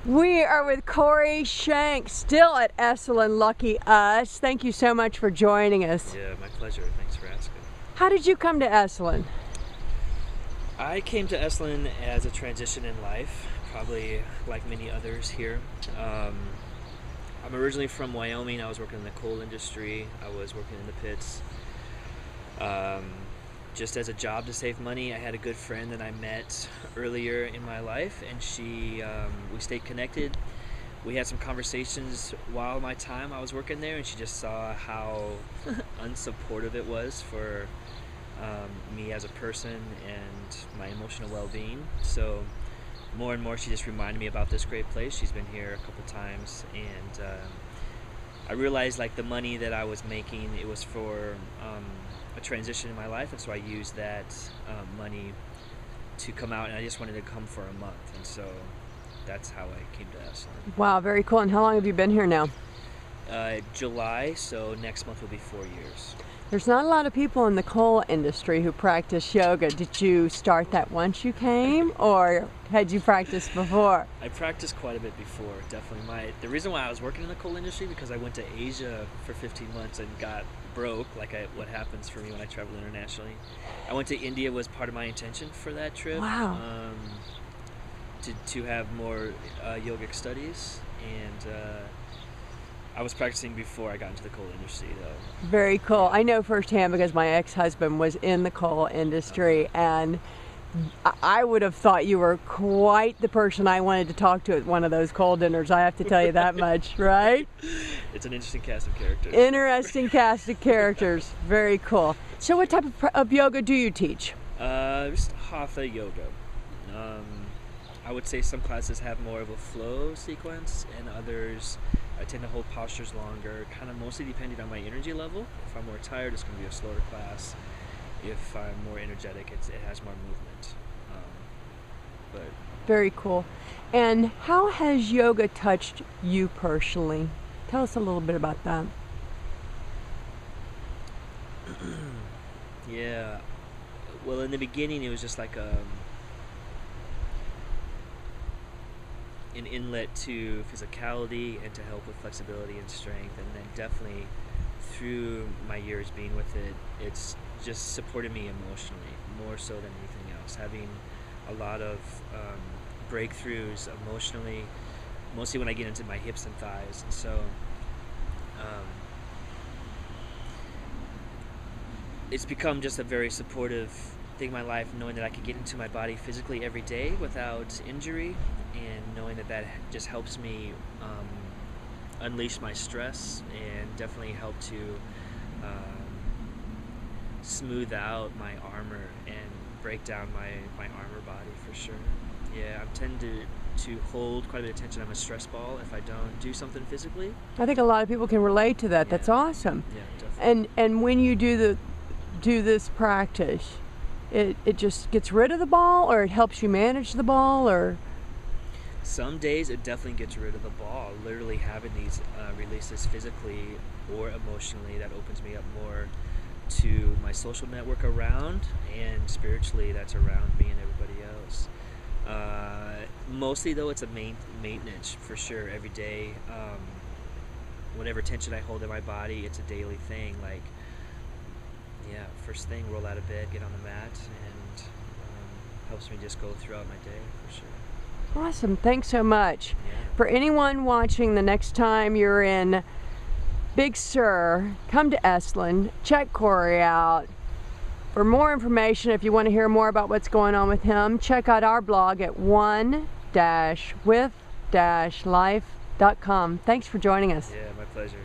We are with Corey Shank, still at Esalen. Lucky us. Thank you so much for joining us. Yeah, my pleasure. Thanks for asking. How did you come to Esalen? I came to Esalen as a transition in life, probably like many others here. I'm originally from Wyoming. I was working in the coal industry. I was working in the pits. Just as a job to save money. I had a good friend that I met earlier in my life, and we stayed connected. We had some conversations while my time I was working there, and she just saw how unsupportive it was for me as a person and my emotional well-being. So more and more she just reminded me about this great place. She's been here a couple times, and I realized like the money that I was making, it was for a transition in my life, and so I used that money to come out, and I just wanted to come for a month, and so that's how I came to Esalen. Wow, very cool. And how long have you been here now? July, so next month will be 4 years. There's not a lot of people in the coal industry who practice yoga. Did you start that once you came, or had you practiced before? I practiced quite a bit before, definitely. The reason why I was working in the coal industry, because I went to Asia for 15 months and got broke, like what happens for me when I travel internationally. I went to India, was part of my intention for that trip. Wow. To have more yogic studies, and I was practicing before I got into the coal industry, though. Very cool. I know firsthand because my ex-husband was in the coal industry, and I would have thought you were quite the person I wanted to talk to at one of those coal dinners. I have to tell you that much, right? It's an interesting cast of characters. Interesting cast of characters. Very cool. So what type of yoga do you teach? Just hatha yoga. I would say some classes have more of a flow sequence, and others I tend to hold postures longer, kind of mostly depending on my energy level. If I'm more tired, it's going to be a slower class. If I'm more energetic, it has more movement. Very cool. And how has yoga touched you personally? Tell us a little bit about that. Yeah. Well, in the beginning, it was just like an inlet to physicality and to help with flexibility and strength, and then definitely through my years being with it, it's just supported me emotionally more so than anything else. Having a lot of breakthroughs emotionally, mostly when I get into my hips and thighs, and so it's become just a very supportive thing in my life, knowing that I can get into my body physically every day without injury, and knowing that just helps me unleash my stress and definitely help to smooth out my armor and break down my armor body for sure. Yeah, I tend to hold quite a bit of tension. I'm a stress ball if I don't do something physically. I think a lot of people can relate to that. Yeah. That's awesome. Yeah, definitely. And when you do this practice, it just gets rid of the ball, or it helps you manage the ball, or? Some days it definitely gets rid of the ball. Literally having these releases physically or emotionally, that opens me up more to my social network around, and spiritually that's around me and everybody else. Mostly though, it's a maintenance for sure every day. Whatever tension I hold in my body, it's a daily thing. Like, yeah, first thing, roll out of bed, get on the mat, and helps me just go throughout my day for sure. Awesome. Thanks so much. Yeah. For anyone watching, the next time you're in Big Sur, come to Esalen, check Corey out. For more information, if you want to hear more about what's going on with him, check out our blog at one-with-life.com. Thanks for joining us. Yeah, my pleasure.